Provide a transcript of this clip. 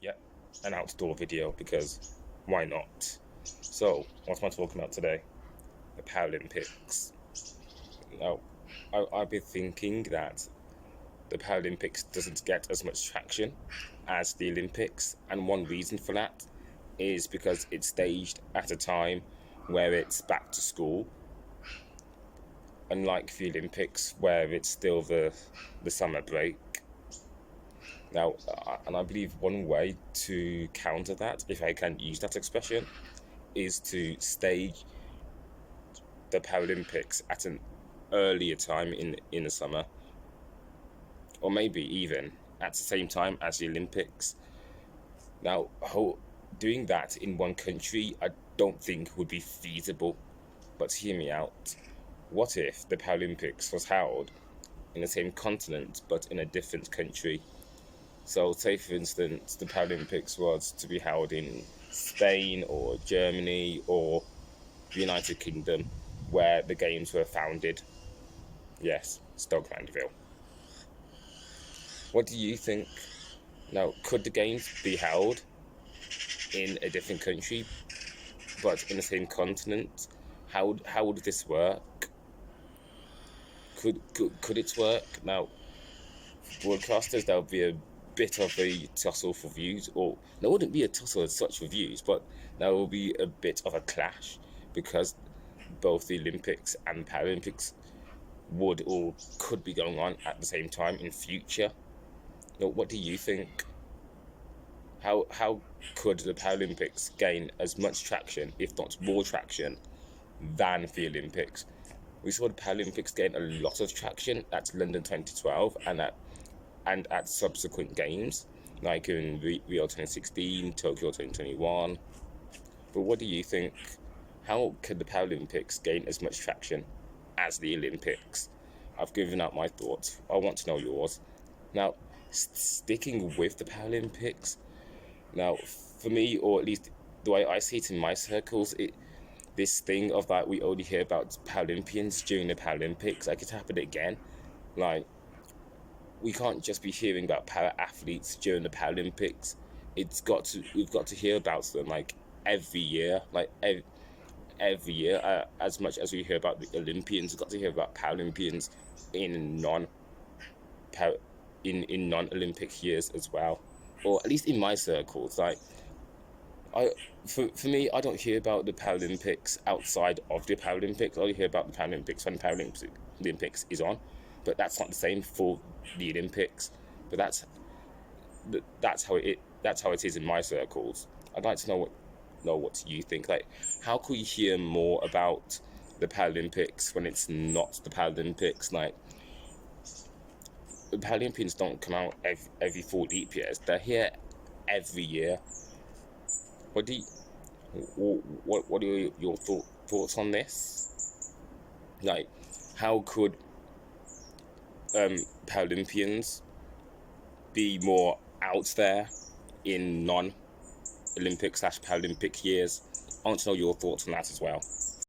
Yep, an outdoor video because why not? So, what am I talking about today? The Paralympics. Now, I've been thinking that the Paralympics doesn't get as much traction as the Olympics, and one reason for that is because it's staged at a time where it's back to school, unlike the Olympics where it's still the summer break. Now, and I believe one way to counter that, if I can use that expression, is to stage the Paralympics at an earlier time in the summer, or maybe even at the same time as the Olympics. Now, doing that in one country, I don't think would be feasible. But hear me out. What if the Paralympics was held in the same continent but in a different country? So, say for instance, the Paralympics was to be held in Spain or Germany or the United Kingdom, where the games were founded. Yes, Stoke Mandeville. What do you think? Now, could the games be held in a different country, but in the same continent? How would this work? Could it work? Now, broadcasters, there'll be a bit of a tussle for views, or there wouldn't be a tussle as such for views, but there will be a bit of a clash because both the Olympics and Paralympics would or could be going on at the same time in future. Now, what do you think? How could the Paralympics gain as much traction, if not more traction, than the Olympics? We saw the Paralympics gain a lot of traction at London 2012 and at subsequent games, like in Rio 2016, Tokyo 2021. But what do you think? How could the Paralympics gain as much traction as the Olympics? I've given out my thoughts. I want to know yours. Now, sticking with the Paralympics, now for me, or at least the way I see it in my circles, this thing of that we only hear about Paralympians during the Paralympics, like it happened again. Like, we can't just be hearing about para athletes during the Paralympics. We've got to hear about them like every year, every year, as much as we hear about the Olympians. We've got to hear about Paralympians in non-Olympic years as well, or at least in my circles. Like, for me, I don't hear about the Paralympics outside of the Paralympics. I only hear about the Paralympics when the Paralympics is on, but that's not the same for the Olympics. But that's how it is in my circles. I'd like to know what you think. Like, how could you hear more about the Paralympics when it's not the Paralympics? Like, the Paralympians don't come out every 4 leap years. They're here every year. What do you, what are your thoughts on this? Like, how could Paralympians be more out there in non-Olympic/Paralympic years? I want to know your thoughts on that as well.